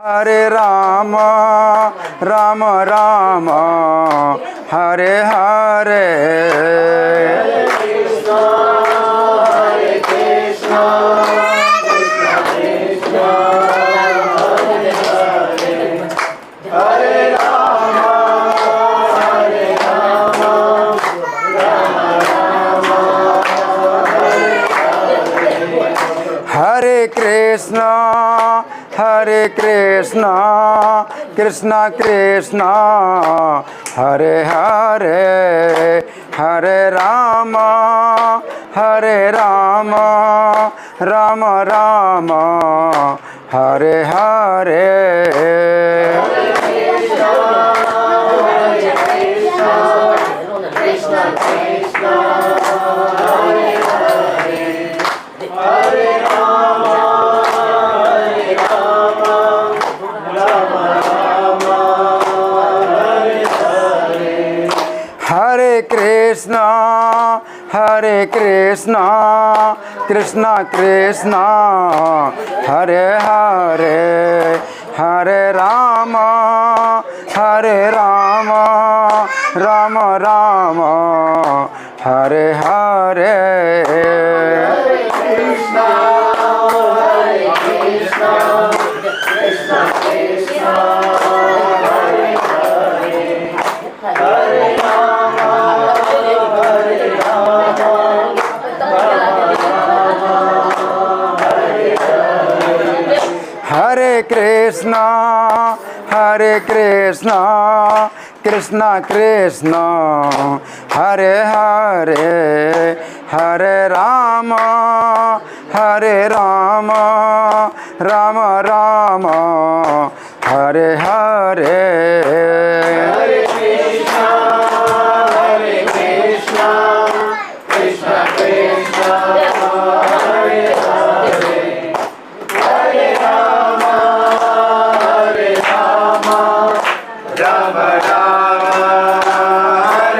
हरे राम राम राम हरे हरे। हरे कृष्णा कृष्णा कृष्णा हरे हरे, हरे राम राम राम हरे हरे। हरे कृष्णा कृष्णा कृष्णा हरे हरे, हरे राम राम राम हरे हरे। हरे कृष्णा कृष्णा कृष्णा हरे हरे, हरे राम राम राम हरे हरे। हरे कृष्णा कृष्णा कृष्णा हरे हरे, हरे राम राम राम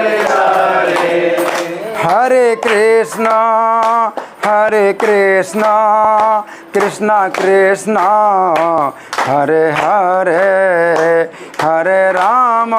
हरे हरे। कृष्णा कृष्णा कृष्णा हरे हरे, हरे राम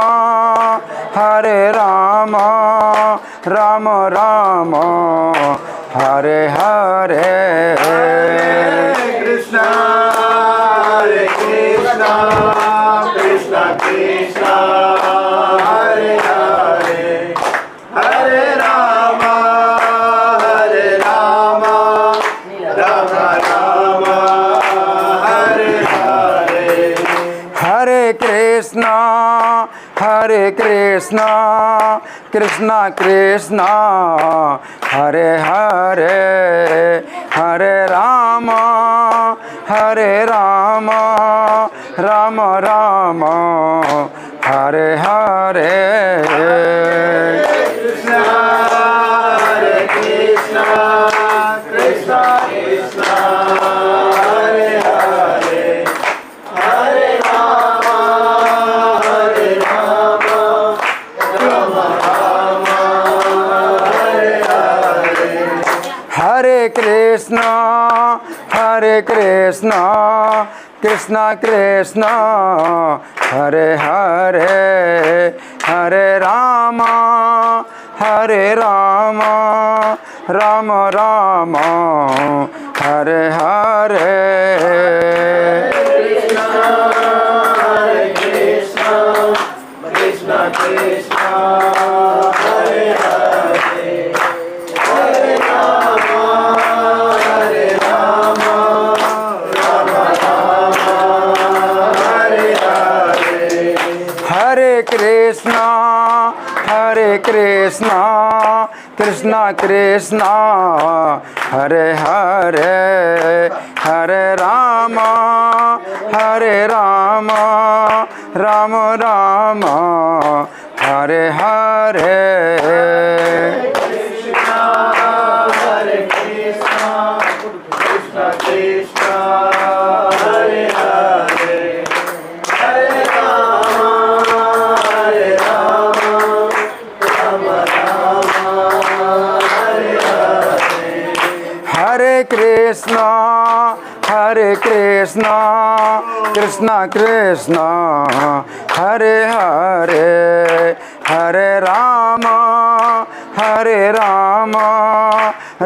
कृष्णा कृष्णा कृष्णा हरे हरे, हरे राम राम राम हरे हरे। कृष्णा कृष्णा कृष्णा कृष्णा हरे हरे, हरे राम हरे कृष्णा कृष्णा कृष्णा हरे हरे, हरे राम राम राम हरे हरे। कृष्णा कृष्णा हरे हरे, हरे राम राम हरे हरे। हरे कृष्णा कृष्णा कृष्णा हरे हरे, हरे राम राम राम हरे हरे। हरे कृष्णा कृष्णा कृष्णा हरे हरे, हरे राम राम राम हरे हरे। हरे Krishna Krishna Krishna Hare Hare Hare Ram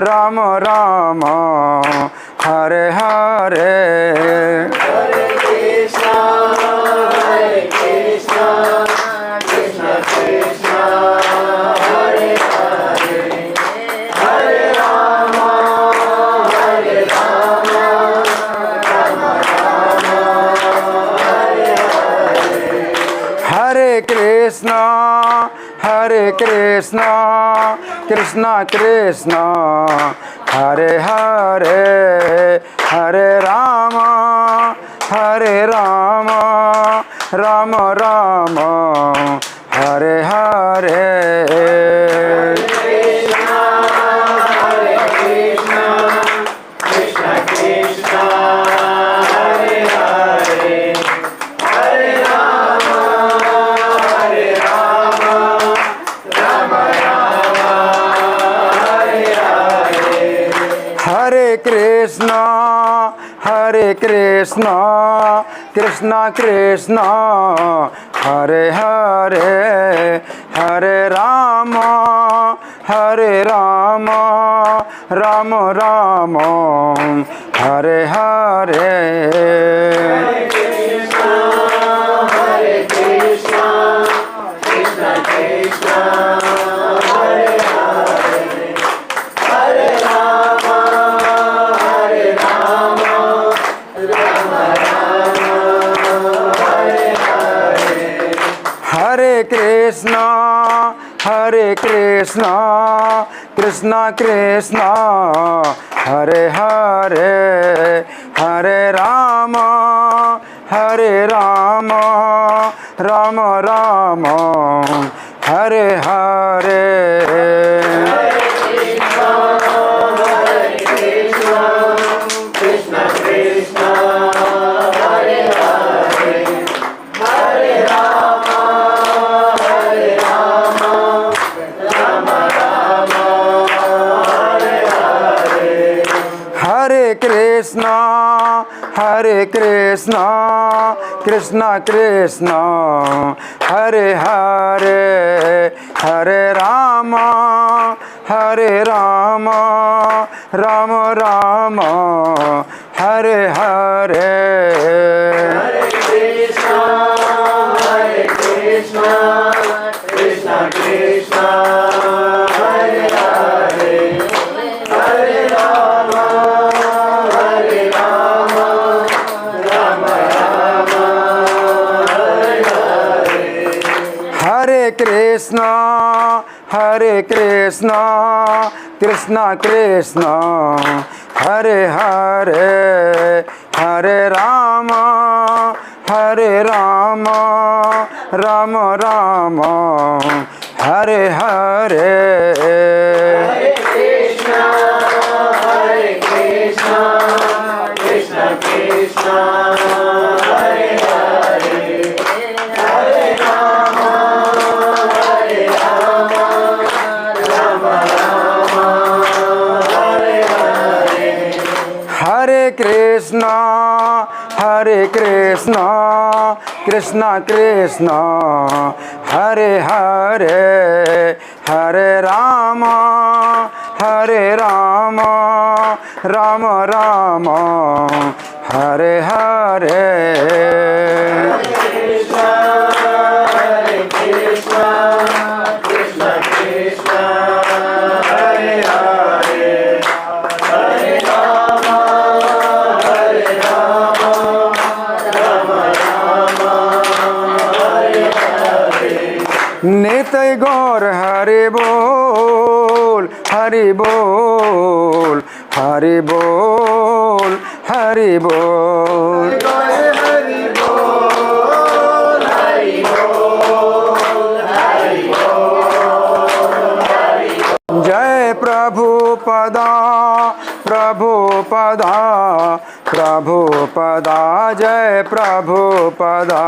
Ram Ram Hare Hare Hare Krishna, Krishna Krishna, Hare Hare, Hare Rama, Rama Rama, Hare Hare. हरे Krishna Krishna Krishna Hare Hare Hare Ram Ram Ram Hare Hare Krishna, Krishna Krishna, Hare Hare, Hare Rama, Rama Rama, Hare Hare. हरे Krishna Krishna Krishna Hare Hare Hare Ram Ram Ram Hare Hare Krishna, Krishna Krishna, Hare Hare, Hare Rama, Rama Rama, Hare Hare. हरे Krishna Krishna Krishna Hare Hare Hare Ram Ram Ram Hare Hare Krishna Krishna, Hare Hare, Hare Rama, Rama Rama, Hare Hare. हरे Krishna Krishna Krishna Hare Hare Hare Ram Ram Ram Hare Hare Krishna, Krishna Krishna, Hare Hare, Hare Rama, Rama Rama, Hare Hare. हरे Krishna Krishna Krishna Hare Hare Hare Ram Ram Ram Hare Hare Krishna, Krishna Krishna, Hare Hare, Hare Rama, Rama Rama, Hare Hare. हरे Krishna Krishna Krishna Hare Hare Hare Ram Ram Ram Hare Hare Krishna, Krishna Krishna, Hare Hare, Hare Rama, Rama Rama, Hare Hare. नित्य गौर हरि बोल हरि बोल हरि बोल हरि बोल Hari Bol, Hari Bol, Hari Bol. जय प्रभुपदा जय प्रभुपदा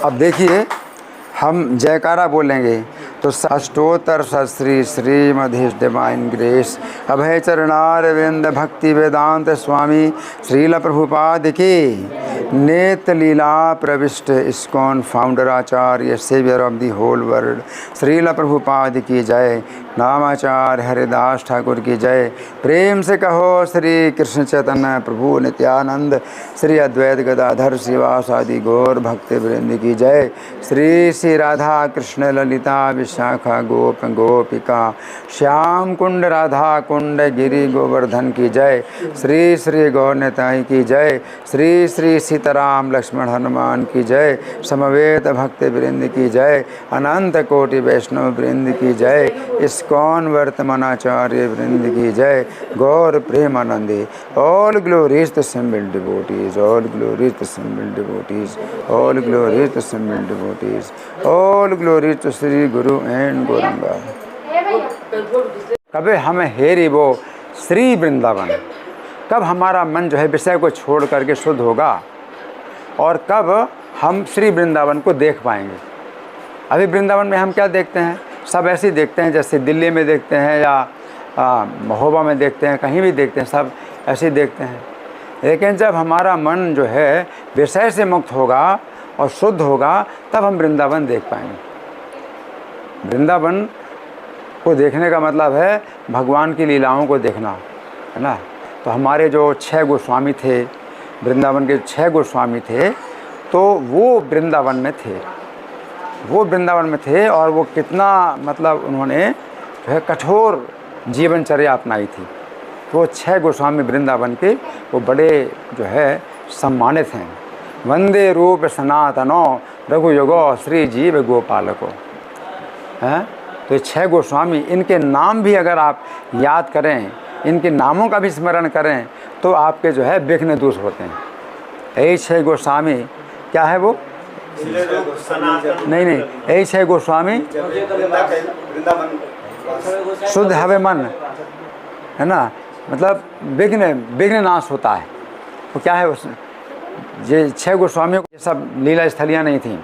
अब देखिए हम जयकारा बोलेंगे तो अष्टोत्तर श्री श्रीमधीश divine grace Abhay Charanaravinda Bhaktivedanta Swami Srila Prabhupada की नेत लीला प्रविष्ट ISKCON founder acharya saviour of the whole world Srila Prabhupada की जय। नामाचार्य हरिदास ठाकुर की जय। प्रेम से कहो श्री कृष्ण चैतन्य प्रभु नित्यानंद श्री अद्वैत गदाधर श्रीवासादि गौर भक्ति वृंद की जय। श्री श्री राधा कृष्ण ललिता विशाखा गोप गोपिका श्याम कुंड राधा कुंड गिरी गोवर्धन की जय। श्री श्री गौर निताई की जय। श्री श्री सीताराम लक्ष्मण हनुमान की जय। समवेत भक्ति वृंद की जय। अनंत कोटि वैष्णव वृंद की जय। इस्कॉन वर्तमानाचार्य वृंद की जय। गौर प्रेमानंदी। All glories to simple devotees, all glories to simple devotees, all glories to simple devotees, all glories to Shri guru and Gauranga. कभी हमें हेरी वो श्री वृंदावन, कब हमारा मन जो है विषय को छोड़ करके शुद्ध होगा और कब हम श्री वृंदावन को देख पाएंगे। अभी वृंदावन में हम क्या देखते हैं, सब ऐसे ही देखते हैं जैसे दिल्ली में देखते हैं या महोबा में देखते हैं, कहीं भी देखते हैं, सब ऐसे ही देखते हैं। लेकिन जब हमारा मन जो है विषय से मुक्त होगा और शुद्ध होगा तब हम वृंदावन देख पाएंगे। वृंदावन को देखने का मतलब है भगवान की लीलाओं को देखना, है ना। तो हमारे जो 6 गोस्वामी थे, वृंदावन के 6 गोस्वामी थे, तो वो वृंदावन में थे, वो वृंदावन में थे और वो कितना मतलब उन्होंने जो है कठोर जीवनचर्या अपनाई थी। वो 6 गोस्वामी वृंदावन के वो बड़े जो है सम्मानित हैं। वंदे रूप सनातनो रघुयुगो श्री जीव गोपालको, हैं। तो ये 6 गोस्वामी, इनके नाम भी अगर आप याद करें, इनके नामों का भी स्मरण करें तो आपके जो है विघ्न दूर होते हैं। यही 6 गोस्वामी क्या है वो, नहीं, यही 6 गोस्वामी शुद्ध हवे मन, है ना। मतलब विघ्न नाश होता है। वो क्या है, उस ये 6 गोस्वामियों को सब लीला स्थलियाँ नहीं थी,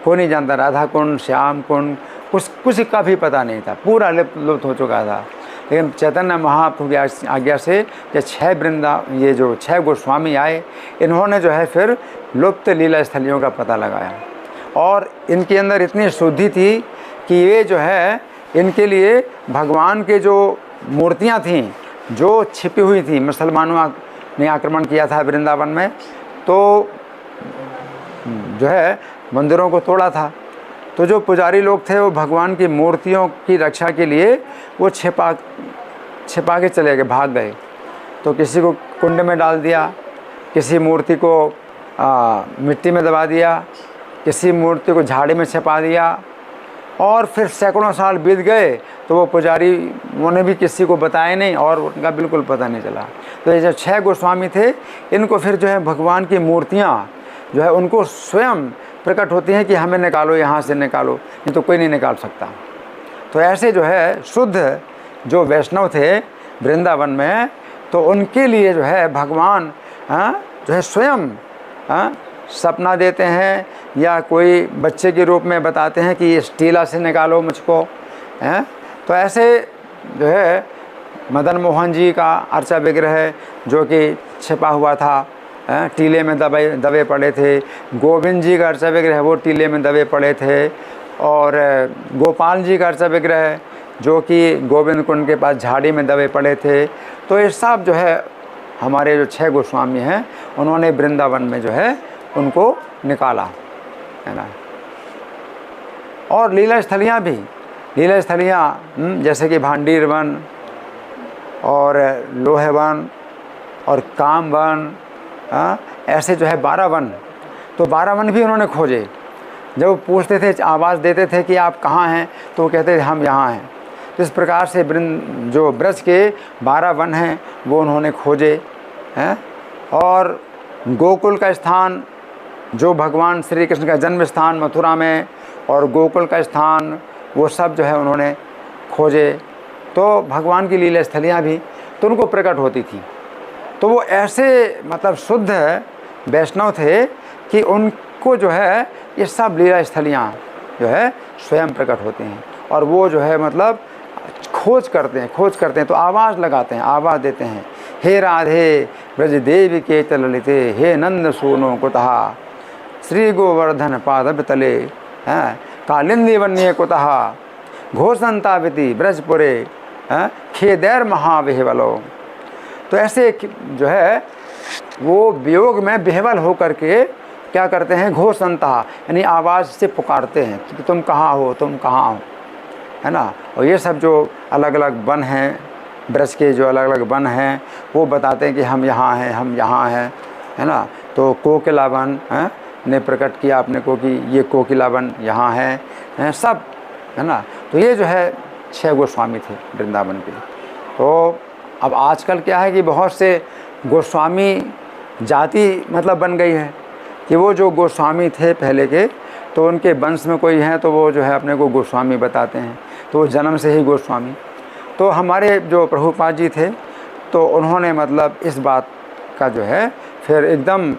कोई नहीं जानता। राधा कुंड, श्याम कुंड, कुछ का भी पता नहीं था, पूरा लुप्त हो चुका था। लेकिन चैतन्य महाप्रभु की आज्ञा से ये जो 6 गोस्वामी आए, इन्होंने जो है फिर लुप्त लीला स्थलियों का पता लगाया और इनके अंदर इतनी शुद्धि थी कि ये जो है इनके लिए भगवान के जो मूर्तियाँ थीं जो छिपी हुई थी, मुसलमानों ने आक्रमण किया था वृंदावन में, तो जो है मंदिरों को तोड़ा था। तो जो पुजारी लोग थे वो भगवान की मूर्तियों की रक्षा के लिए वो छिपा के चले गए, भाग गए। तो किसी को कुंड में डाल दिया, किसी मूर्ति को मिट्टी में दबा दिया, किसी मूर्ति को झाड़ी में छिपा दिया और फिर सैकड़ों साल बीत गए तो वो पुजारी उन्होंने भी किसी को बताया नहीं और उनका बिल्कुल पता नहीं चला। तो ये जो 6 गोस्वामी थे, इनको फिर जो है भगवान की मूर्तियाँ जो है उनको स्वयं प्रकट होती हैं कि हमें निकालो, यहाँ से निकालो, नहीं तो कोई नहीं निकाल सकता। तो ऐसे जो है शुद्ध जो वैष्णव थे वृंदावन में, तो उनके लिए जो है भगवान जो है स्वयं सपना देते हैं या कोई बच्चे के रूप में बताते हैं कि इस टीला से निकालो मुझको, हैं। तो ऐसे जो है मदन मोहन जी का अर्चा विग्रह जो कि छिपा हुआ था, टीले में दबे पड़े थे। गोविंद जी का अर्चा विग्रह वो टीले में दबे पड़े थे। और गोपाल जी का अर्चा विग्रह जो कि गोविंद कुंड के पास झाड़ी में दबे पड़े थे। तो ये सब जो है हमारे जो 6 गोस्वामी हैं उन्होंने वृंदावन में जो है उनको निकाला, है ना। और लीला स्थलियाँ भी, लीला स्थलियाँ जैसे कि भांडीर वन और लोहे वन और काम वन, ऐसे जो है 12 वन। तो 12 वन भी उन्होंने खोजे। जब वो पूछते थे, आवाज़ देते थे कि आप कहाँ हैं, तो वो कहते थे हम यहाँ हैं। तो इस प्रकार से जो ब्रज के 12 वन हैं वो उन्होंने खोजे हैं। और गोकुल का स्थान, जो भगवान श्री कृष्ण का जन्म स्थान मथुरा में और गोकुल का स्थान, वो सब जो है उन्होंने खोजे। तो भगवान की लीला स्थलियाँ भी तो उनको प्रकट होती थी। तो वो ऐसे मतलब शुद्ध वैष्णव थे कि उनको जो है ये सब लीला स्थलियाँ जो है स्वयं प्रकट होते हैं। और वो जो है मतलब खोज करते हैं तो आवाज़ लगाते हैं, आवाज़ देते हैं, हे राधे ब्रज देवी के ललिते, हे नंद सोनो कुतः श्री गोवर्धन पादप तले, हैं कालिंदी वन्य कुतः घोषंताविति ब्रजपुरे, हैं खेदैर महाविहवलो। तो ऐसे जो है वो वियोग में विह्वल होकर के क्या करते हैं, घोषंता यानी आवाज़ से पुकारते हैं कि तुम कहाँ हो, तुम कहाँ हो, है ना। और ये सब जो अलग अलग वन हैं, ब्रज के जो अलग अलग वन हैं वो बताते हैं कि हम यहाँ हैं, हम यहाँ हैं, है ना। तो कोकिला वन ने प्रकट किया अपने को कि ये कोकिला वन यहाँ है सब, है ना। तो ये जो है 6 गोस्वामी थे वृंदावन के। तो अब आजकल क्या है कि बहुत से गोस्वामी जाति मतलब बन गई है कि वो जो गोस्वामी थे पहले के, तो उनके वंश में कोई है तो वो जो है अपने को गोस्वामी बताते हैं, तो वो जन्म से ही गोस्वामी। तो हमारे जो प्रभुपाद जी थे तो उन्होंने मतलब इस बात का जो है फिर एकदम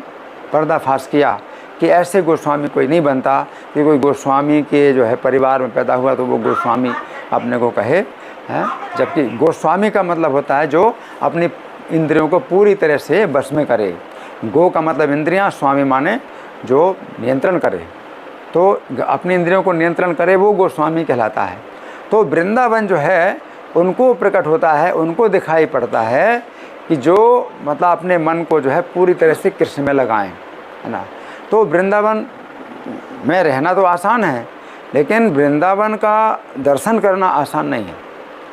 पर्दाफाश किया कि ऐसे गोस्वामी कोई नहीं बनता कि कोई गोस्वामी के जो है परिवार में पैदा हुआ तो वो गोस्वामी अपने को कहे, हैं। जबकि गोस्वामी का मतलब होता है जो अपनी इंद्रियों को पूरी तरह से बस में करे। गो का मतलब इंद्रियां, स्वामी माने जो नियंत्रण करे, तो अपनी इंद्रियों को नियंत्रण करे वो गोस्वामी कहलाता है। तो वृंदावन जो है उनको प्रकट होता है, उनको दिखाई पड़ता है कि जो मतलब अपने मन को जो है पूरी तरह से कृष्ण में लगाएं, है ना। तो वृंदावन में रहना तो आसान है, लेकिन वृंदावन का दर्शन करना आसान नहीं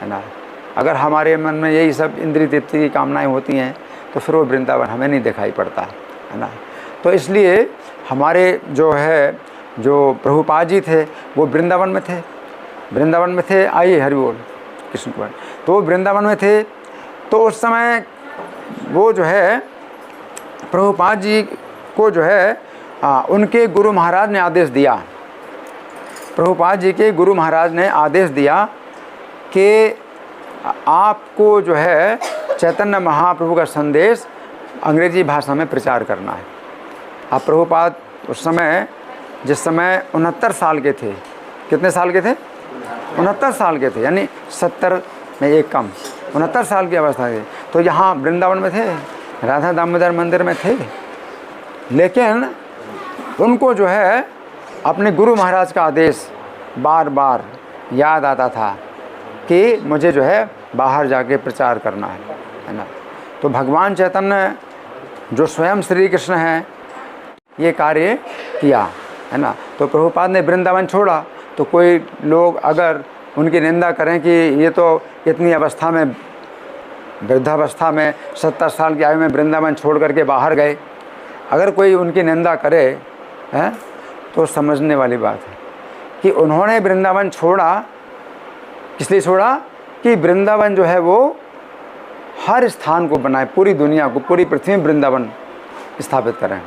है ना। अगर हमारे मन में यही सब इंद्रिय तृप्ति की कामनाएं होती हैं तो फिर वो वृंदावन हमें नहीं दिखाई पड़ता, है ना। तो इसलिए हमारे जो है जो प्रभुपाद जी थे वो वृंदावन में थे। आइए हरि बोल कृष्ण कुमार। तो वो वृंदावन में थे, तो उस समय वो जो है प्रभुपाद जी को जो है उनके गुरु महाराज ने आदेश दिया, प्रभुपाद जी के गुरु महाराज ने आदेश दिया कि आपको जो है चैतन्य महाप्रभु का संदेश अंग्रेजी भाषा में प्रचार करना है। आप प्रभुपाद उस समय जिस समय 69 साल के थे, कितने साल के थे? 69 साल के थे, यानी 70 में एक कम, 69 साल की अवस्था थी। तो यहाँ वृंदावन में थे, राधा दामोदर मंदिर में थे, लेकिन उनको जो है अपने गुरु महाराज का आदेश बार बार याद आता था कि मुझे जो है बाहर जाके प्रचार करना है ना। तो भगवान चैतन्य जो स्वयं श्री कृष्ण हैं ये कार्य किया, है ना। तो प्रभुपाद ने वृंदावन छोड़ा, तो कोई लोग अगर उनकी निंदा करें कि ये तो इतनी अवस्था में, वृद्धावस्था में 70 साल की आयु में वृंदावन छोड़ करके बाहर गए, अगर कोई उनकी निंदा करे हैं तो समझने वाली बात है कि उन्होंने वृंदावन छोड़ा, किस लिए छोड़ा कि वृंदावन जो है वो हर स्थान को बनाए, पूरी दुनिया को, पूरी पृथ्वी में वृंदावन स्थापित करें।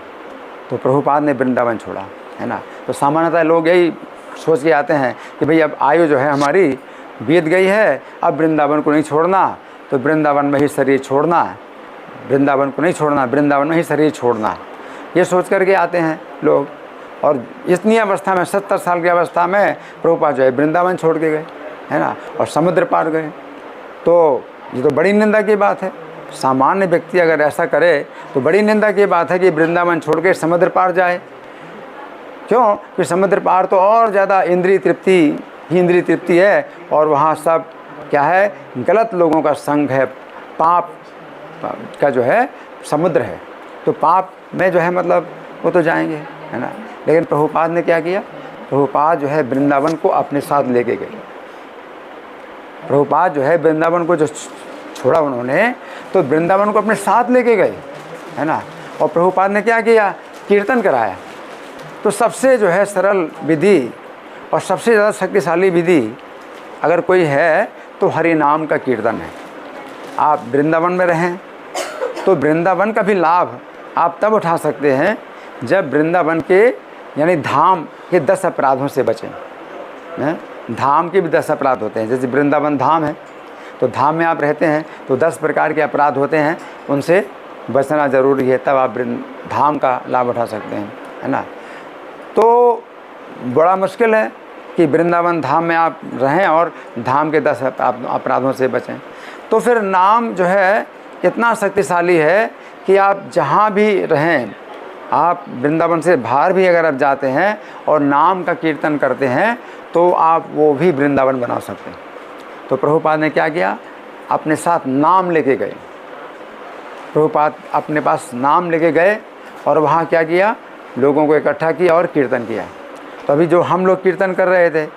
तो प्रभुपाद ने वृंदावन छोड़ा, है ना। तो सामान्यतः लोग यही सोच के आते हैं कि भाई अब आयु जो है हमारी बीत गई है, अब वृंदावन को नहीं छोड़ना, तो वृंदावन में ही शरीर छोड़ना है, वृंदावन को नहीं छोड़ना, वृंदावन में ही शरीर छोड़ना, ये सोच करके आते हैं लोग। और इतनी अवस्था में 70 साल की अवस्था में प्रभुपाद जो है वृंदावन छोड़ के गए, है ना, और समुद्र पार गए। तो ये तो बड़ी निंदा की बात है। सामान्य व्यक्ति अगर ऐसा करे तो बड़ी निंदा की बात है कि वृंदावन छोड़ के समुद्र पार जाए। क्यों? कि समुद्र पार तो और ज़्यादा इंद्रिय तृप्ति है, और वहाँ सब क्या है, गलत लोगों का संग है, पाप का जो है समुद्र है। तो पाप में जो है मतलब वो तो जाएंगे, है ना। लेकिन प्रभुपाद ने क्या किया, प्रभुपाद जो है वृंदावन को अपने साथ लेके गए। प्रभुपाद जो है वृंदावन को जो छोड़ा उन्होंने, तो वृंदावन को अपने साथ लेके गए, है ना। और प्रभुपाद ने क्या किया, कीर्तन कराया। तो सबसे जो है सरल विधि और सबसे ज़्यादा शक्तिशाली विधि अगर कोई है तो हरि नाम का कीर्तन है। आप वृंदावन में रहें तो वृंदावन का भी लाभ आप तब उठा सकते हैं जब वृंदावन के यानी धाम के 10 अपराधों से बचें। धाम के भी 10 अपराध होते हैं, जैसे वृंदावन धाम है, तो धाम में आप रहते हैं तो 10 प्रकार के अपराध होते हैं, उनसे बचना ज़रूरी है, तब आप धाम का लाभ उठा सकते हैं, है ना। तो बड़ा मुश्किल है कि वृंदावन धाम में आप रहें और धाम के 10 अपराधों से बचें। तो फिर नाम जो है इतना शक्तिशाली है कि आप जहाँ भी रहें, आप वृंदावन से बाहर भी अगर आप जाते हैं और नाम का कीर्तन करते हैं तो आप वो भी वृंदावन बना सकते हैं। तो प्रभुपाद ने क्या किया, अपने साथ नाम लेके गए। प्रभुपाद अपने पास नाम लेके गए और वहाँ क्या किया, लोगों को इकट्ठा किया और कीर्तन किया। तो अभी जो हम लोग कीर्तन कर रहे थे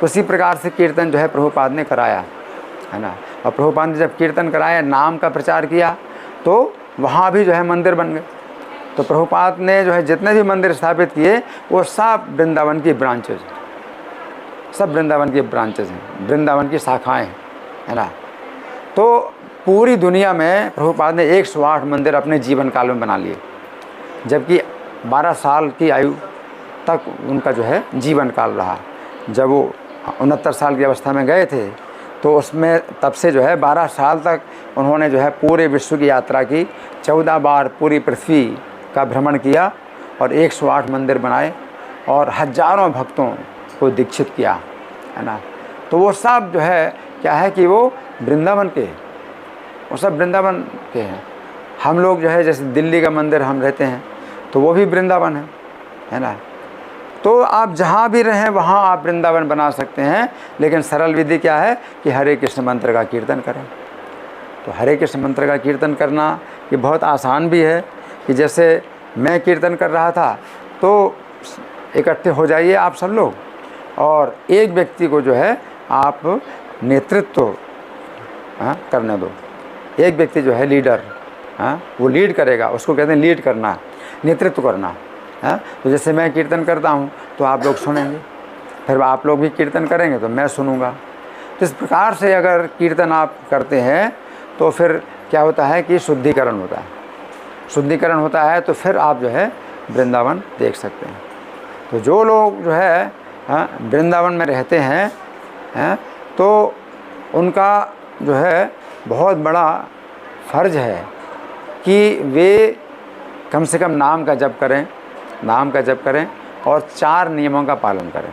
उसी प्रकार से कीर्तन जो है प्रभुपाद ने कराया, है ना। और प्रभुपाद ने जब कीर्तन कराया, नाम का प्रचार किया, तो वहाँ भी जो है मंदिर बन गए। तो प्रभुपाद ने जो है जितने भी मंदिर स्थापित किए वो सब वृंदावन की ब्रांचेज, सब वृंदावन की ब्रांचेज हैं, वृंदावन की शाखाएँ हैं, है ना। तो पूरी दुनिया में प्रभुपाद ने 108 मंदिर अपने जीवन काल में बना लिए, जबकि 12 साल की आयु तक उनका जो है जीवन काल रहा। जब वो 69 साल की अवस्था में गए थे तो उसमें तब से जो है 12 साल तक उन्होंने जो है पूरे विश्व की यात्रा की, 14 बार पूरी पृथ्वी का भ्रमण किया और 108 मंदिर बनाए और हजारों भक्तों को दीक्षित किया, है ना। तो वो सब जो है क्या है कि वो वृंदावन के, वो सब वृंदावन के हैं। हम लोग जो है जैसे दिल्ली का मंदिर हम रहते हैं तो वो भी वृंदावन है ना। तो आप जहाँ भी रहें वहाँ आप वृंदावन बना सकते हैं, लेकिन सरल विधि क्या है कि हरे कृष्ण मंत्र का कीर्तन करें। तो हरे कृष्ण मंत्र का कीर्तन करना ये बहुत आसान भी है कि जैसे मैं कीर्तन कर रहा था तो इकट्ठे हो जाइए आप सब लोग और एक व्यक्ति को जो है आप नेतृत्व करने दो। एक व्यक्ति जो है लीडर, वो लीड करेगा, उसको कहते हैं लीड करना, नेतृत्व करना। तो जैसे मैं कीर्तन करता हूँ तो आप लोग सुनेंगे, फिर आप लोग भी कीर्तन करेंगे तो मैं सुनूंगा। तो इस प्रकार से अगर कीर्तन आप करते हैं तो फिर क्या होता है कि शुद्धिकरण होता है। शुद्धिकरण होता है तो फिर आप जो है वृंदावन देख सकते हैं। तो जो लोग जो है वृंदावन में रहते हैं तो उनका जो है बहुत बड़ा फ़र्ज है कि वे कम से कम नाम का जप करें, नाम का जप करें और 4 नियमों का पालन करें,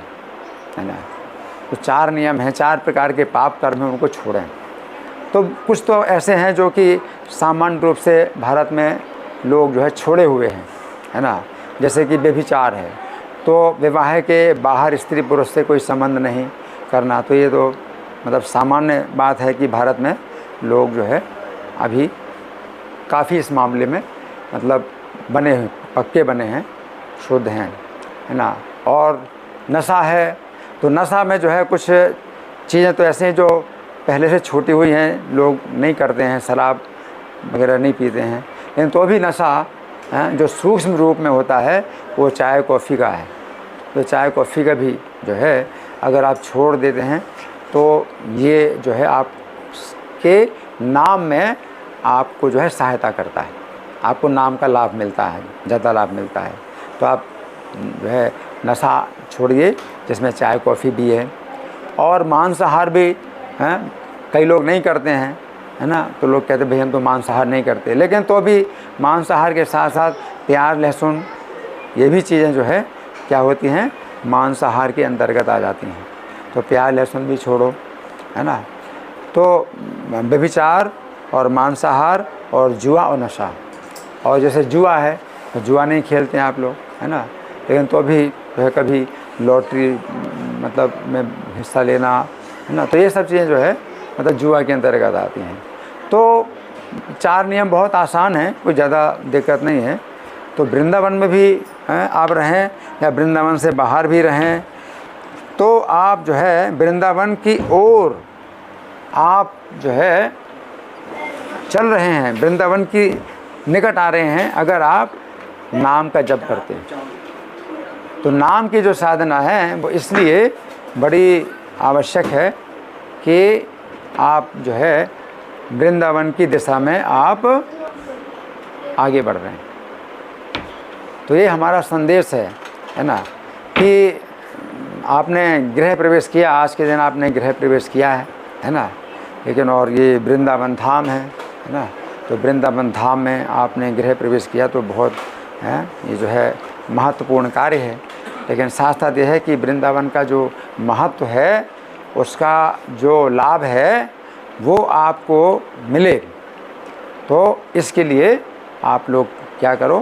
है ना। तो 4 नियम हैं, 4 प्रकार के पाप कर्म हैं, उनको छोड़ें। तो कुछ तो ऐसे हैं जो कि सामान्य रूप से भारत में लोग जो है छोड़े हुए हैं, है ना। जैसे कि व्यभिचार है, तो विवाह के बाहर स्त्री पुरुष से कोई संबंध नहीं करना। तो ये तो मतलब सामान्य बात है कि भारत में लोग जो है अभी काफ़ी इस मामले में मतलब बने हैं, पक्के बने हैं, शुद्ध हैं, है ना। और नशा है, तो नशा में जो है कुछ चीज़ें तो ऐसे हैं जो पहले से छूटी हुई हैं, लोग नहीं करते हैं, शराब वगैरह नहीं पीते हैं, लेकिन तो भी नशा जो सूक्ष्म रूप में होता है वो चाय कॉफ़ी का है। तो चाय कॉफ़ी का भी जो है अगर आप छोड़ देते हैं तो ये जो है आपके नाम में आपको जो है सहायता करता है, आपको नाम का लाभ मिलता है, ज़्यादा लाभ मिलता है। तो आप जो है नशा छोड़िए जिसमें चाय कॉफ़ी भी है। और मांसाहार भी हैं, कई लोग नहीं करते हैं, है ना। तो लोग कहते भाई हम तो मांसाहार नहीं करते, लेकिन तो भी मांसाहार के साथ साथ प्याज लहसुन ये भी चीज़ें जो है क्या होती हैं, मांसाहार के अंतर्गत आ जाती हैं। तो प्याज लहसुन भी छोड़ो, है ना। तो व्यभिचार और मांसाहार और जुआ और नशा, और जैसे जुआ है तो जुआ नहीं खेलते हैं आप लोग, है ना, लेकिन तो भी जो है कभी लॉटरी मतलब में हिस्सा लेना, है ना। तो ये सब चीज़ें जो है मतलब जुआ के अंतर्गत आती हैं। तो 4 नियम बहुत आसान हैं, कोई ज़्यादा दिक्कत नहीं है। तो वृंदावन में भी आप रहें या वृंदावन से बाहर भी रहें, तो आप जो है वृंदावन की ओर आप जो है चल रहे हैं, वृंदावन की निकट आ रहे हैं अगर आप नाम का जप करते हैं। तो नाम की जो साधना है वो इसलिए बड़ी आवश्यक है कि आप जो है वृंदावन की दिशा में आप आगे बढ़ रहे हैं। तो ये हमारा संदेश है ना, कि आपने गृह प्रवेश किया, आज के दिन आपने गृह प्रवेश किया है ना, लेकिन और ये वृंदावन धाम है ना। तो वृंदावन धाम में आपने गृह प्रवेश किया तो बहुत है, ये जो है महत्वपूर्ण कार्य है। लेकिन साथ साथ यह है कि वृंदावन का जो महत्व है, उसका जो लाभ है वो आपको मिले। तो इसके लिए आप लोग क्या करो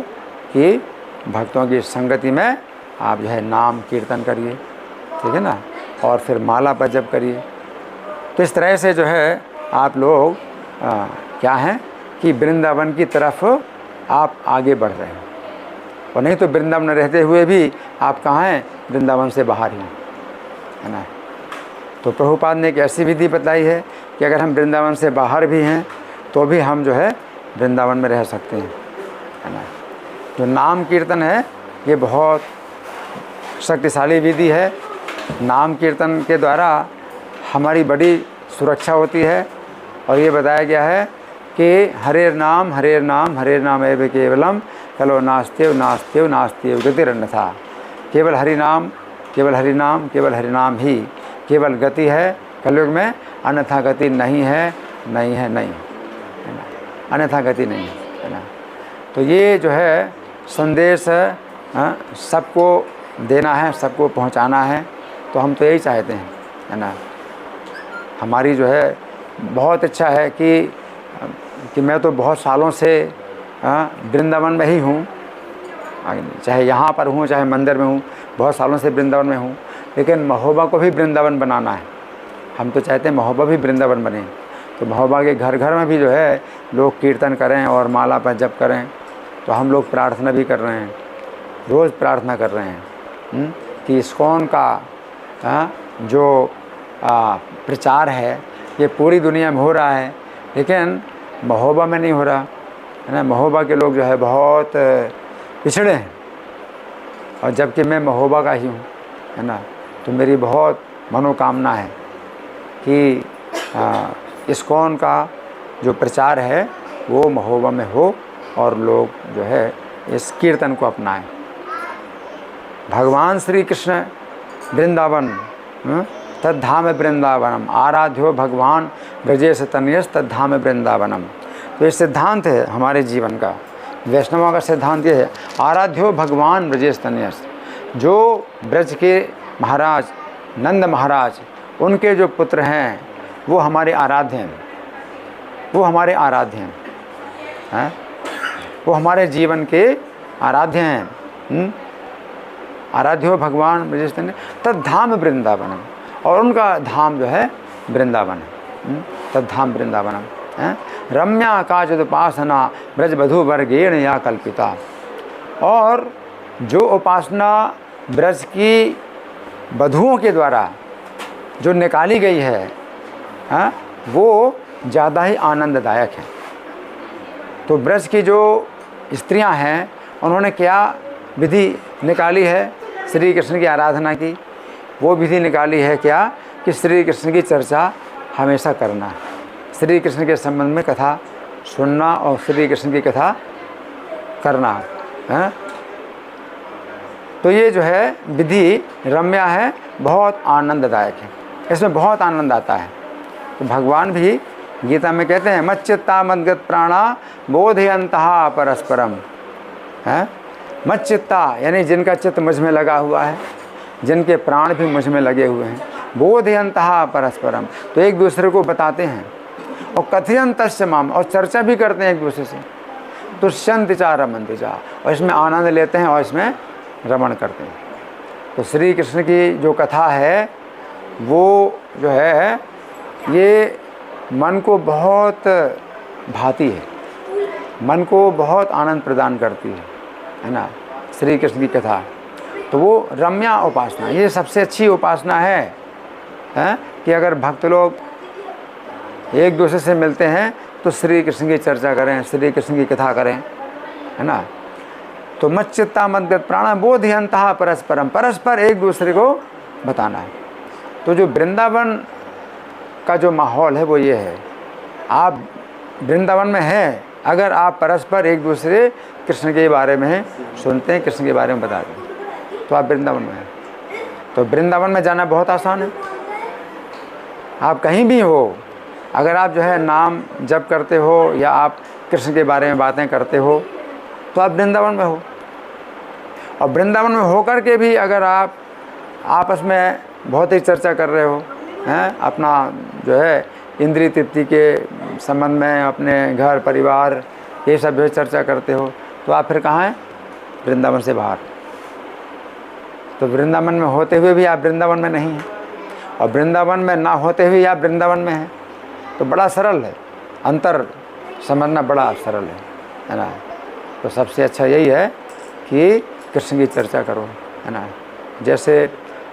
कि भक्तों की संगति में आप जो है नाम कीर्तन करिए, ठीक है ना, और फिर माला पर जप करिए। तो इस तरह से जो है आप लोग क्या हैं कि वृंदावन की तरफ आप आगे बढ़ रहे हैं। और नहीं तो वृंदावन में रहते हुए भी आप कहाँ हैं, वृंदावन से बाहर ही, है ना। तो प्रभुपाद ने एक ऐसी विधि बताई है कि अगर हम वृंदावन से बाहर भी हैं तो भी हम जो है वृंदावन में रह सकते हैं, है ना। जो नाम कीर्तन है ये बहुत शक्तिशाली विधि है। नाम कीर्तन के द्वारा हमारी बड़ी सुरक्षा होती है। और ये बताया गया है कि हरेर नाम हरेर नाम हरेर नाम एव केवलम कलो नास्त्यव नास्त्यव नास्त्यव गतिरन्यथा। केवल हरिनाम केवल हरिनाम केवल हरिनाम ही केवल गति है कलयुग में, अन्यथा गति नहीं है, नहीं है, नहीं, है ना, अन्यथा गति नहीं है ना। तो ये जो है संदेश सबको देना है, सबको पहुंचाना है। तो हम तो यही चाहते हैं, है ना। हमारी जो है बहुत इच्छा है कि मैं तो बहुत सालों से वृंदावन में ही हूँ, चाहे यहाँ पर हूँ चाहे मंदिर में हूँ, बहुत सालों से वृंदावन में हूँ। लेकिन महोबा को भी वृंदावन बनाना है। हम तो चाहते हैं महोबा भी वृंदावन बने। तो महोबा के घर घर में भी जो है लोग कीर्तन करें और माला पर जप करें। तो हम लोग प्रार्थना भी कर रहे हैं, रोज़ प्रार्थना कर रहे हैं कि इस्कॉन का जो प्रचार है ये पूरी दुनिया में हो रहा है, लेकिन महोबा में नहीं हो रहा, है ना। महोबा के लोग जो है बहुत पिछड़े हैं, और जबकि मैं महोबा का ही हूँ, है ना। तो मेरी बहुत मनोकामना है कि इस्कॉन का जो प्रचार है वो महोबा में हो और लोग जो है इस कीर्तन को अपनाएं। भगवान श्री कृष्ण वृंदावन तद्धाम वृंदावनम आराध्यो भगवान ब्रजेश तनयस तद्धाम वृंदावनम। तो ये सिद्धांत है हमारे जीवन का, वैष्णवों का सिद्धांत ये है, आराध्यो भगवान ब्रजेश तनयस। जो ब्रज के महाराज नंद महाराज, उनके जो पुत्र हैं वो हमारे आराध्य हैं, वो हमारे आराध्य हैं, वो हमारे जीवन के आराध्य हैं। आराध्यो भगवान ब्रजेश तनयस तद्धाम वृंदावनम, और उनका धाम जो है वृंदावन है, तद्धाम वृंदावनम है। रम्या काचिदुपासना ब्रज वधू वर्गेण या कल्पिता। और जो उपासना ब्रज की वधुओं के द्वारा जो निकाली गई है, वो ज़्यादा ही आनंददायक है। तो ब्रज की जो स्त्रियां हैं उन्होंने क्या विधि निकाली है श्री कृष्ण की आराधना की, वो विधि निकाली है क्या कि श्री कृष्ण की चर्चा हमेशा करना, श्री कृष्ण के संबंध में कथा सुनना और श्री कृष्ण की कथा करना है। तो ये जो है विधि रम्या है, बहुत आनंददायक है, इसमें बहुत आनंद आता है। तो भगवान भी गीता में कहते हैं मच्चित्ता मद्गत प्राणा बोधयन्तः परस्परम, है। मच्चित्ता यानी जिनका चित्त मुझ में लगा हुआ है, जिनके प्राण भी मुझ में लगे हुए हैं, बोधयन्तः परस्परम, तो एक दूसरे को बताते हैं। और कथयन्तस्य माम, और चर्चा भी करते हैं एक दूसरे से। तुष्यन्ति च रमन्ति च, और इसमें आनंद लेते हैं और इसमें रमण करते हैं। तो श्री कृष्ण की जो कथा है वो जो है ये मन को बहुत भाती है, मन को बहुत आनंद प्रदान करती है ना, श्री कृष्ण की कथा। तो वो रम्या उपासना, ये सबसे अच्छी उपासना है कि अगर भक्त लोग एक दूसरे से मिलते हैं तो श्री कृष्ण की चर्चा करें, श्री कृष्ण की कथा करें, है ना। तो मच्चित्ता मद्गत प्राणा बोधयन्तः परस्परम, परस्पर एक दूसरे को बताना है। तो जो वृंदावन का जो माहौल है वो ये है, आप वृंदावन में हैं अगर आप परस्पर एक दूसरे कृष्ण के बारे में सुनते हैं, कृष्ण के बारे में बताते हैं, तो आप वृंदावन में हैं। तो वृंदावन में जाना बहुत आसान है। आप कहीं भी हो, अगर आप जो है नाम जप करते हो या आप कृष्ण के बारे में बातें करते हो तो आप वृंदावन में हो। और वृंदावन में होकर के भी अगर आप आपस में बहुत ही चर्चा कर रहे हो हैं, अपना जो है इंद्रिय तृप्ति के संबंध में, अपने घर परिवार ये सब जो है चर्चा करते हो, तो आप फिर कहाँ हैं? वृंदावन से बाहर। तो वृंदावन में होते हुए भी आप वृंदावन में नहीं हैं, और वृंदावन में ना होते हुए आप वृंदावन में हैं। तो बड़ा सरल है, अंतर समझना बड़ा सरल है ना। तो सबसे अच्छा यही है कि कृष्ण की चर्चा करो, है ना। जैसे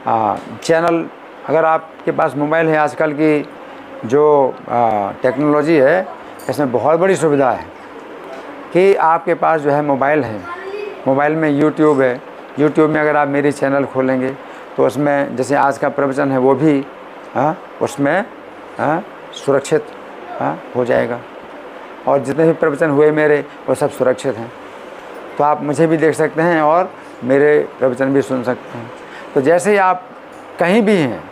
चैनल, अगर आपके पास मोबाइल है, आजकल की जो टेक्नोलॉजी है इसमें बहुत बड़ी सुविधा है कि आपके पास जो है मोबाइल है, मोबाइल में यूट्यूब है। यूट्यूब में अगर आप मेरी चैनल खोलेंगे तो उसमें जैसे आज का प्रवचन है वो भी उसमें सुरक्षित हो जाएगा, और जितने भी प्रवचन हुए मेरे वो सब सुरक्षित हैं। तो आप मुझे भी देख सकते हैं और मेरे प्रवचन भी सुन सकते हैं। तो जैसे ही आप कहीं भी हैं,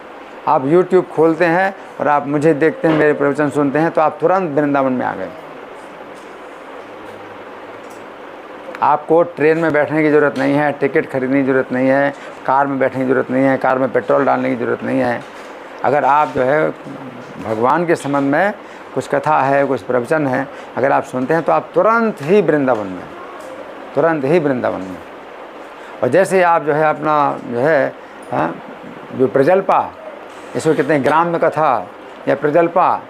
आप YouTube खोलते हैं और आप मुझे देखते हैं, मेरे प्रवचन सुनते हैं, तो आप तुरंत वृंदावन में आ गए। आपको ट्रेन में बैठने की ज़रूरत नहीं है, टिकट खरीदने की ज़रूरत नहीं है, कार में बैठने की ज़रूरत नहीं है, कार में पेट्रोल डालने की ज़रूरत नहीं है। अगर आप जो है भगवान के संबंध में कुछ कथा है, कुछ प्रवचन है, अगर आप सुनते हैं तो आप तुरंत ही वृंदावन में, तुरंत ही वृंदावन में। और जैसे आप जो है अपना जो है जो प्रजल्पा, इसको कहते हैं ग्राम में कथा या प्रजल्पा,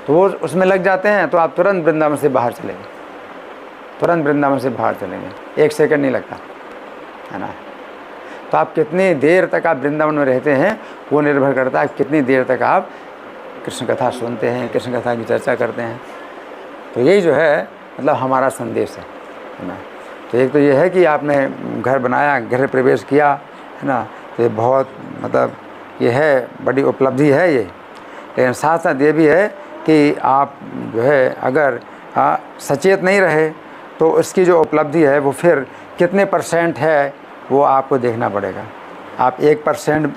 तो वो उसमें लग जाते हैं तो आप तुरंत वृंदावन से बाहर चलेंगे, तुरंत वृंदावन से बाहर चलेंगे, 1 सेकंड नहीं लगता, है ना। तो आप कितनी देर तक आप वृंदावन में रहते हैं वो निर्भर करता है कितनी देर तक आप कृष्ण कथा सुनते हैं, कृष्ण कथा की चर्चा करते हैं। तो यही जो है मतलब हमारा संदेश है ना। तो एक तो ये है कि आपने घर बनाया, गृह प्रवेश किया, है ना, तो ये बहुत मतलब ये है बड़ी उपलब्धि है ये। लेकिन साथ साथ ये भी है कि आप जो है अगर सचेत नहीं रहे तो उसकी जो उपलब्धि है वो फिर कितने % है वो आपको देखना पड़ेगा। आप 1%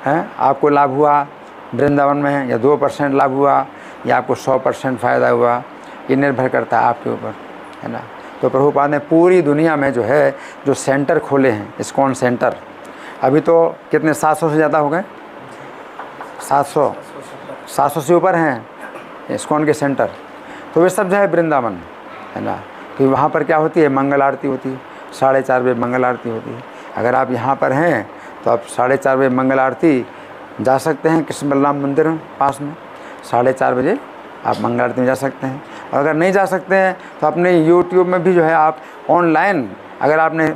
हैं आपको लाभ हुआ वृंदावन में, या 2% लाभ हुआ, या आपको 100% फ़ायदा हुआ, ये निर्भर करता है आपके ऊपर, है ना। तो प्रभुपाद ने पूरी दुनिया में जो है जो सेंटर खोले हैं, इस्कॉन सेंटर, अभी तो कितने 700 से ज़्यादा हो गए, 700 से ऊपर हैं इस्कॉन के सेंटर। तो वे सब जो है वृंदावन, है ना। तो वहाँ पर क्या होती है? मंगल आरती होती है, 4:30 बजे मंगल आरती होती है। अगर आप यहाँ पर हैं तो आप 4:30 बजे मंगल आरती जा सकते हैं, कृष्ण बलराम मंदिर पास में 4:30 बजे आप मंगल आरती में जा सकते हैं। और अगर नहीं जा सकते हैं तो अपने YouTube में भी जो है आप ऑनलाइन अगर आपने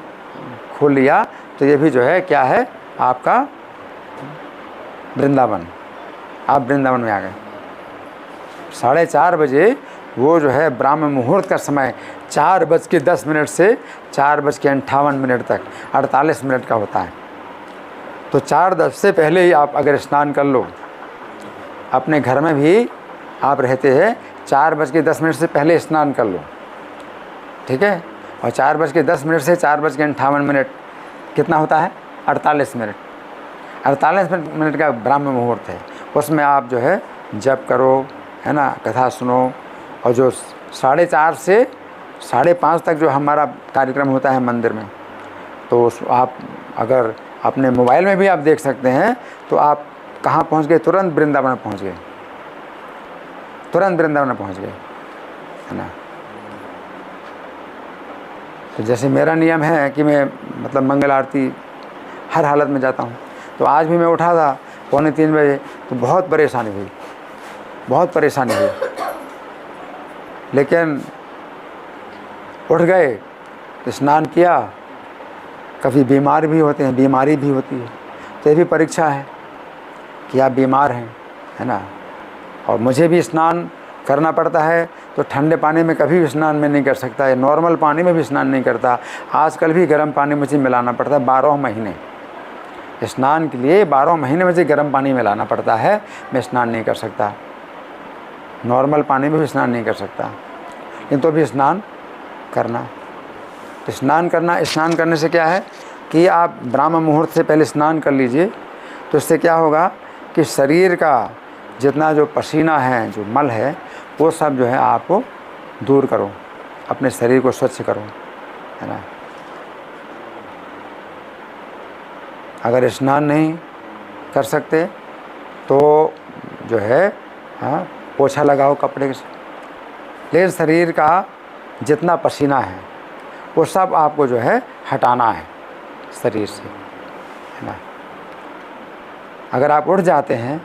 खोल लिया तो ये भी जो है क्या है आपका वृंदावन, आप वृंदावन में आ गए। 4:30 बजे वो जो है ब्राह्म मुहूर्त का समय 4:10 से 4:58 तक 48 मिनट का होता है। तो 4:10 से पहले ही आप अगर स्नान कर लो, अपने घर में भी आप रहते हैं 4:10 से पहले स्नान कर लो, ठीक है। और 4:10 से 4:58 कितना होता है? 48 मिनट। 48 मिनट का ब्राह्म मुहूर्त है, उसमें आप जो है जप करो, है ना, कथा सुनो। और जो 4:30 से 5:30 तक जो हमारा कार्यक्रम होता है मंदिर में, तो आप अगर अपने मोबाइल में भी आप देख सकते हैं तो आप कहाँ पहुँच गए? तुरंत वृंदावन पहुँच गए, तुरंत वृंदावन पहुँच गए, है ना। तो जैसे मेरा नियम है कि मैं मतलब मंगल आरती हर हालत में जाता हूँ। तो आज भी मैं उठा था 2:45 बजे, तो बहुत परेशानी हुई, बहुत परेशानी हुई, लेकिन उठ गए, स्नान किया। कभी बीमार भी होते हैं, बीमारी भी होती है, तो ये भी परीक्षा है कि आप बीमार हैं, है ना। और मुझे भी स्नान करना पड़ता है, तो ठंडे पानी में कभी भी स्नान में नहीं कर सकता है, नॉर्मल पानी में भी स्नान नहीं करता। आजकल भी गर्म पानी मुझे मिलाना पड़ता है 12 महीने स्नान के लिए, 12 महीने मुझे गर्म पानी मिलाना पड़ता है। मैं स्नान नहीं कर सकता, नॉर्मल पानी में भी स्नान नहीं कर सकता, लेकिन तो भी स्नान करना। तो स्नान करने से क्या है कि आप ब्राह्म मुहूर्त से पहले स्नान कर लीजिए। तो इससे क्या होगा कि शरीर का जितना जो पसीना है, जो मल है, वो सब जो है आपको दूर करो, अपने शरीर को स्वच्छ करो, है ना। अगर स्नान नहीं कर सकते तो जो है पोछा लगाओ कपड़े से। लेकिन शरीर का जितना पसीना है वो सब आपको जो है हटाना है शरीर से, है ना। अगर आप उठ जाते हैं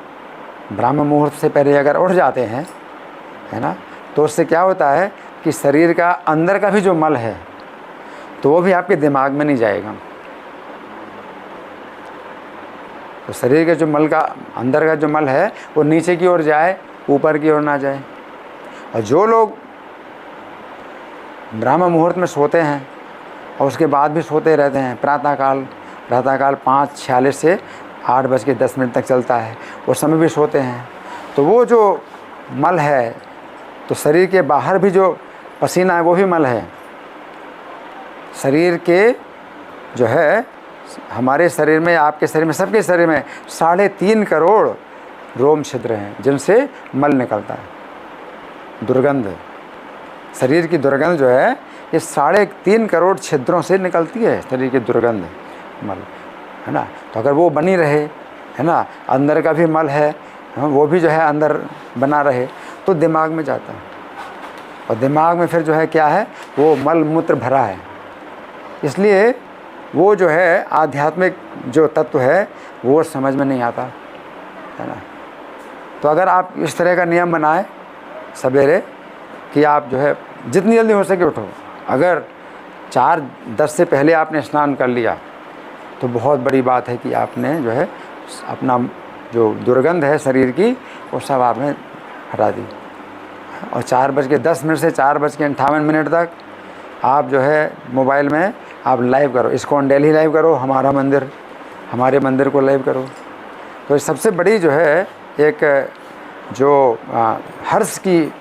ब्राह्म मुहूर्त से पहले, अगर उठ जाते हैं, है ना, तो उससे क्या होता है कि शरीर का अंदर का भी जो मल है तो वो भी आपके दिमाग में नहीं जाएगा। तो शरीर के जो मल का, अंदर का जो मल है वो नीचे की ओर जाए, ऊपर की ओर ना जाए। और जो लोग ब्राह्म मुहूर्त में सोते हैं और उसके बाद भी सोते रहते हैं, प्रातःकाल 5:46 से 8:10 तक चलता है, उस समय भी सोते हैं, तो वो जो मल है, तो शरीर के बाहर भी जो पसीना है वो भी मल है। शरीर के जो है, हमारे शरीर में, आपके शरीर में, सबके शरीर में 3.5 करोड़ रोम छिद्र हैं जिनसे मल निकलता है। दुर्गंध, शरीर की दुर्गंध जो है ये 3.5 करोड़ छिद्रों से निकलती है, शरीर की दुर्गंध, मल, है ना। तो अगर वो बनी रहे, है ना, अंदर का भी मल है वो भी जो है अंदर बना रहे, तो दिमाग में जाता है। और दिमाग में फिर जो है क्या है, वो मल मूत्र भरा है, इसलिए वो जो है आध्यात्मिक जो तत्व है वो समझ में नहीं आता, है ना। तो अगर आप इस तरह का नियम बनाएं सवेरे कि आप जो है जितनी जल्दी हो सके उठो, अगर 4:10 से पहले आपने स्नान कर लिया तो बहुत बड़ी बात है कि आपने जो है अपना जो दुर्गंध है शरीर की वो सब आपने हटा दी। और 4:10 से 4:58 तक आप जो है मोबाइल में आप लाइव करो, इस्कॉन डेली लाइव करो, हमारे मंदिर को लाइव करो। तो सबसे बड़ी जो है एक जो हर्ष की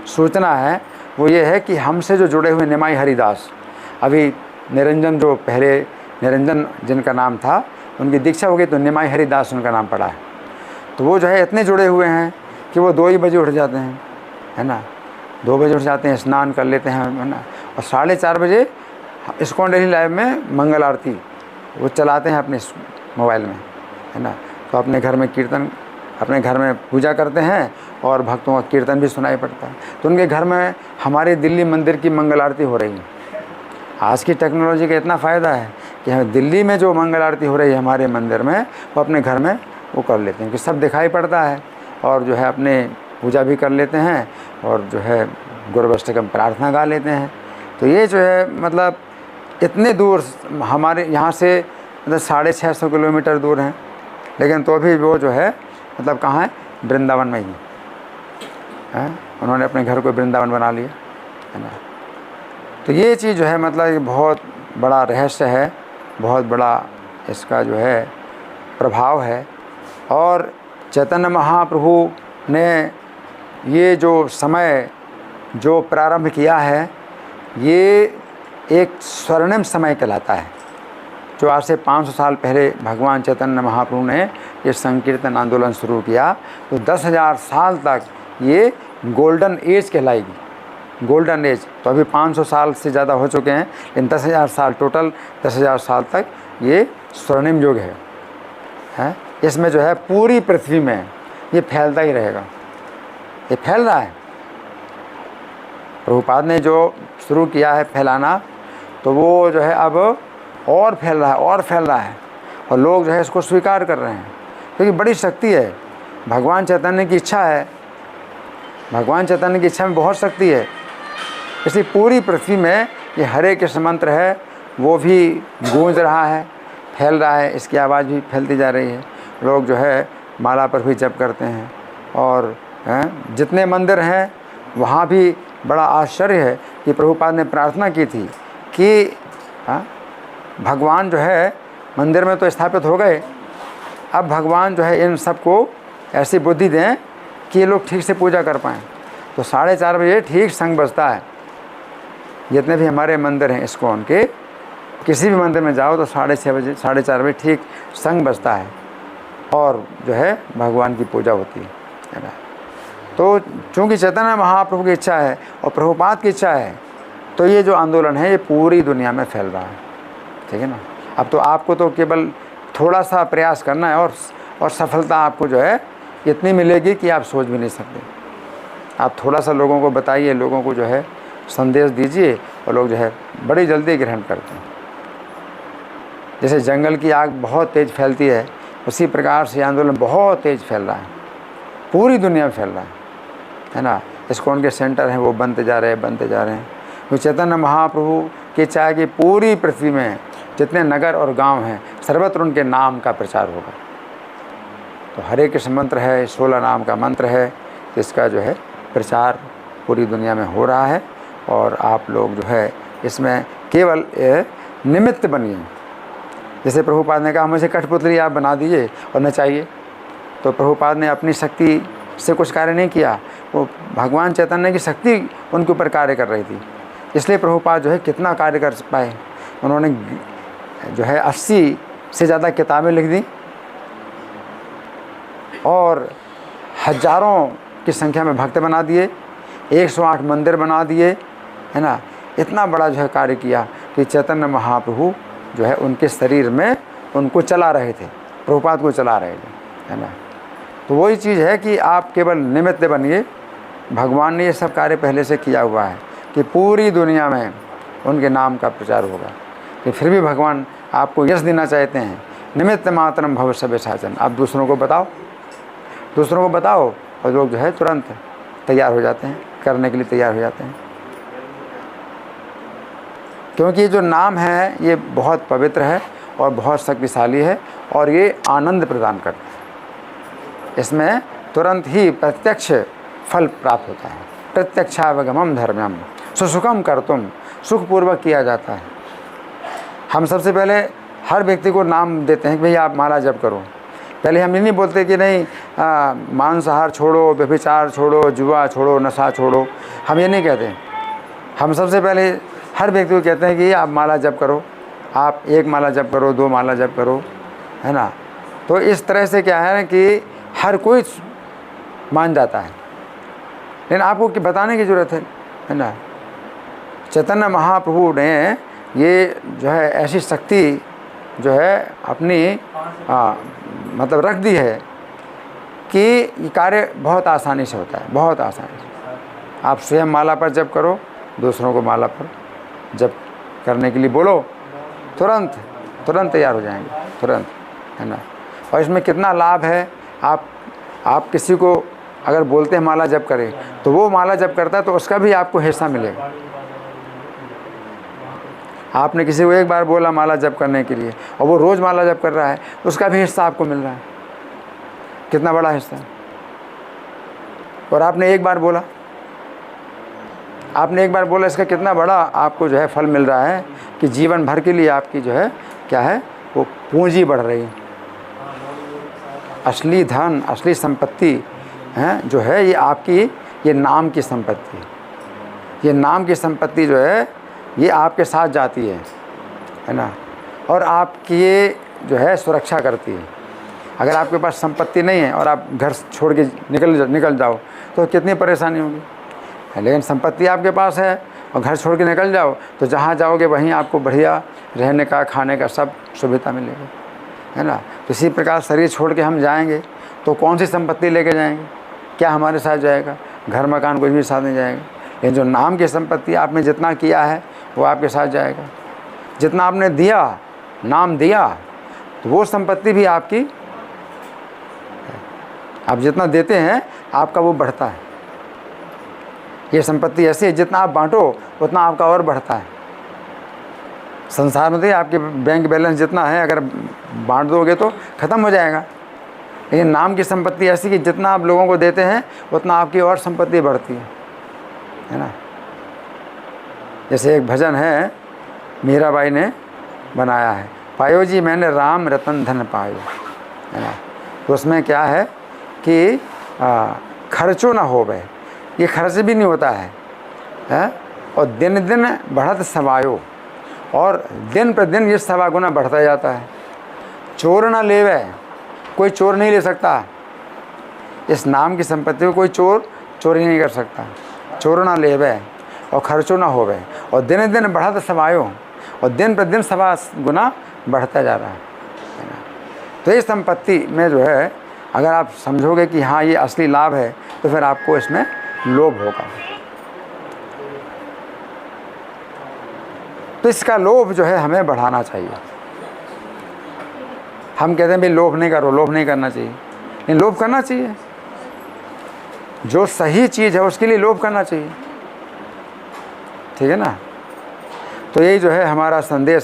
सूचना है वो ये है कि हमसे जो जुड़े हुए निमाई हरिदास, अभी निरंजन, जो पहले निरंजन जिनका नाम था, उनकी दीक्षा हो गई तो निमाई हरिदास उनका नाम पड़ा है। तो वो जो है इतने जुड़े हुए हैं कि वो 2 ही बजे उठ जाते हैं, है ना, 2 बजे उठ जाते हैं, स्नान कर लेते हैं, है ना, और 4:30 बजे इस्कॉन डेली लाइव में मंगल आरती वो चलाते हैं अपने मोबाइल में, है ना। तो अपने घर में कीर्तन, अपने घर में पूजा करते हैं और भक्तों का कीर्तन भी सुनाई पड़ता है। तो उनके घर में हमारे दिल्ली मंदिर की मंगल आरती हो रही है। आज की टेक्नोलॉजी का इतना फ़ायदा है कि हमें दिल्ली में जो मंगल आरती हो रही है हमारे मंदिर में, वो अपने घर में वो कर लेते हैं कि सब दिखाई पड़ता है, और जो है अपने पूजा भी कर लेते हैं और जो है गुरुवष्टकम प्रार्थना गा लेते हैं। तो ये जो है मतलब इतने दूर हमारे यहाँ से, मतलब 650 किलोमीटर दूर हैं, लेकिन तो भी वो जो है मतलब कहाँ है, वृंदावन में ही है। उन्होंने अपने घर को वृंदावन बना लिया, है ना। तो ये चीज़ जो है मतलब ये बहुत बड़ा रहस्य है, बहुत बड़ा इसका जो है प्रभाव है। और चैतन्य महाप्रभु ने ये जो समय जो प्रारंभ किया है, ये एक स्वर्णिम समय कहलाता है। जो आज से 500 साल पहले भगवान चैतन्य महाप्रभु ने ये संकीर्तन आंदोलन शुरू किया, तो 10,000 साल तक ये गोल्डन एज कहलाएगी, गोल्डन एज। तो अभी 500 साल से ज़्यादा हो चुके हैं, लेकिन 10,000 साल, टोटल 10,000 साल तक ये स्वर्णिम युग है। इसमें जो है पूरी पृथ्वी में ये फैलता ही रहेगा, ये फैल रहा है। प्रभुपाद ने जो शुरू किया है फैलाना, तो वो जो है अब और फैल रहा है, और फैल रहा है, और लोग जो है इसको स्वीकार कर रहे हैं, क्योंकि बड़ी शक्ति है। भगवान चैतन्य की इच्छा है, भगवान चैतन्य की इच्छा में बहुत शक्ति है। इसलिए पूरी पृथ्वी में ये हरे कृष्ण मंत्र है वो भी गूंज रहा है, फैल रहा है, इसकी आवाज़ भी फैलती जा रही है। लोग जो है माला पर भी जप करते हैं, और जितने मंदिर हैं वहाँ भी बड़ा आश्चर्य है कि प्रभुपाद ने प्रार्थना की थी कि भगवान जो है मंदिर में तो स्थापित हो गए, अब भगवान जो है इन सबको ऐसी बुद्धि दें कि ये लोग ठीक से पूजा कर पाएँ। तो 4:30 बजे ठीक संग बजता है। जितने भी हमारे मंदिर हैं इस्कॉन के, किसी भी मंदिर में जाओ तो 6:30 बजे, 4:30 बजे ठीक संग बजता है, और जो है भगवान की पूजा होती है ना। तो चूँकि चैतन्य महाप्रभु की इच्छा है और प्रभुपाद की इच्छा है, तो ये जो आंदोलन है ये पूरी दुनिया में फैल रहा है, ठीक है ना। अब तो आपको तो केवल थोड़ा सा प्रयास करना है और सफलता आपको जो है इतनी मिलेगी कि आप सोच भी नहीं सकते। आप थोड़ा सा लोगों को बताइए, लोगों को जो है संदेश दीजिए और लोग जो है बड़ी जल्दी ग्रहण करते हैं। जैसे जंगल की आग बहुत तेज़ फैलती है, उसी प्रकार से आंदोलन बहुत तेज़ फैल रहा है, पूरी दुनिया में फैल रहा है ना। इस्कॉन के सेंटर हैं वो बनते जा रहे हैं। तो चैतन्य महाप्रभु की इच्छा है कि पूरी पृथ्वी में जितने नगर और गांव हैं सर्वत्र उनके नाम का प्रचार होगा। तो हरे कृष्ण मंत्र है, 16 नाम का मंत्र है, तो इसका जो है प्रचार पूरी दुनिया में हो रहा है। और आप लोग जो है इसमें केवल निमित्त बनिए। जैसे प्रभुपाद ने कहा मुझे कठपुतली आप बना दीजिए और नचाइए, तो प्रभुपाद ने अपनी शक्ति से कुछ कार्य नहीं किया, वो भगवान चैतन्य की शक्ति उनके ऊपर कार्य कर रही थी। इसलिए प्रभुपाद जो है कितना कार्य कर पाए। उन्होंने जो है 80 से ज़्यादा किताबें लिख दी और हजारों की संख्या में भक्त बना दिए, 108 मंदिर बना दिए, है ना। इतना बड़ा जो है कार्य किया कि चैतन्य महाप्रभु जो है उनके शरीर में उनको चला रहे थे, प्रभुपाद को चला रहे थे, है ना। तो वही चीज़ है कि आप केवल निमित्त बनिए। भगवान ने ये सब कार्य पहले से किया हुआ है कि पूरी दुनिया में उनके नाम का प्रचार होगा। कि फिर भी भगवान आपको यश देना चाहते हैं, निमित्त मात्रम भव सभ्य साचन। आप दूसरों को बताओ और लोग जो है तुरंत तैयार हो जाते हैं, करने के लिए तैयार हो जाते हैं। क्योंकि ये जो नाम है ये बहुत पवित्र है और बहुत शक्तिशाली है और ये आनंद प्रदान करता है। इसमें तुरंत ही प्रत्यक्ष फल प्राप्त होता है। प्रत्यक्षावगमम धर्मम सुसुखम कर्तुम, सुखपूर्वक किया जाता है। हम सबसे पहले हर व्यक्ति को नाम देते हैं कि भैया आप माला जप करो। पहले हम ये नहीं बोलते कि नहीं मांसाहार छोड़ो, व्यभिचार छोड़ो, जुआ छोड़ो, नशा छोड़ो, हम ये नहीं कहते। हम सबसे पहले हर व्यक्ति को कहते हैं कि आप माला जप करो, आप 1 माला जप करो, 2 माला जप करो, है ना। तो इस तरह से क्या है कि हर कोई मान जाता है, लेकिन आपको बताने की ज़रूरत है ना। चैतन्य महाप्रभु ने ये जो है ऐसी शक्ति जो है अपनी मतलब रख दी है कि ये कार्य बहुत आसानी से होता है, बहुत आसानी से। आप स्वयं माला पर जप करो, दूसरों को माला पर जप करने के लिए बोलो, तुरंत तैयार हो जाएंगे, तुरंत, है ना। और इसमें कितना लाभ है। आप किसी को अगर बोलते हैं माला जप करें, तो वो माला जप करता है तो उसका भी आपको हिस्सा मिलेगा। आपने किसी को एक बार बोला माला जप करने के लिए और वो रोज़ माला जप कर रहा है, उसका भी हिस्सा आपको मिल रहा है। कितना बड़ा हिस्सा। और आपने एक बार बोला, इसका कितना बड़ा आपको जो है फल मिल रहा है कि जीवन भर के लिए आपकी जो है क्या है वो पूंजी बढ़ रही है। असली धन, असली संपत्ति है जो है ये आपकी ये नाम की संपत्ति है। ये नाम की संपत्ति जो है ये आपके साथ जाती है ना, और आपकी ये जो है सुरक्षा करती है। अगर आपके पास संपत्ति नहीं है और आप घर छोड़ के निकल जाओ तो कितनी परेशानी होगी। लेकिन संपत्ति आपके पास है और घर छोड़ के निकल जाओ तो जहाँ जाओगे वहीं आपको बढ़िया रहने का, खाने का सब सुविधा मिलेगी, है ना। तो इसी प्रकार शरीर छोड़ के हम जाएंगे तो कौन सी संपत्ति लेके जाएंगे, क्या हमारे साथ जाएगा? घर मकान कुछ भी साथ नहीं जाएगा। लेकिन जो नाम की संपत्ति आपने जितना किया है वो आपके साथ जाएगा। जितना आपने दिया, नाम दिया, तो वो संपत्ति भी आपकी, आप जितना देते हैं आपका वो बढ़ता है। ये संपत्ति ऐसी है जितना आप बांटो उतना आपका और बढ़ता है। संसार में आपके बैंक बैलेंस जितना है अगर बांट दोगे तो ख़त्म हो जाएगा। लेकिन नाम की संपत्ति ऐसी कि जितना आप लोगों को देते हैं उतना आपकी और संपत्ति बढ़ती है ना। जैसे एक भजन है मीराबाई ने बनाया है, पायो जी मैंने राम रतन धन पायो, है ना। तो उसमें क्या है कि खर्चो ना हो गए, ये खर्च भी नहीं होता है? और दिन दिन बढ़त सवायो, और दिन पर दिन ये 1.25 गुना बढ़ता जाता है। चोर ना लेवे, कोई चोर नहीं ले सकता इस नाम की संपत्ति को, कोई चोरी नहीं कर सकता। चोर ना लेवे और खर्चो ना होवे, और दिन दिन बढ़त सवायो, और दिन पर दिन 1.25 गुना बढ़ता जा रहा है ना। तो इस संपत्ति में जो है अगर आप समझोगे कि हाँ ये असली लाभ है, तो फिर आपको इसमें लोभ होगा। तो इसका लोभ जो है हमें बढ़ाना चाहिए। हम कहते हैं भाई लोभ नहीं करो, लोभ नहीं करना चाहिए, लेकिन लोभ करना चाहिए। जो सही चीज़ है उसके लिए लोभ करना चाहिए, ठीक है ना। तो यही जो है हमारा संदेश है।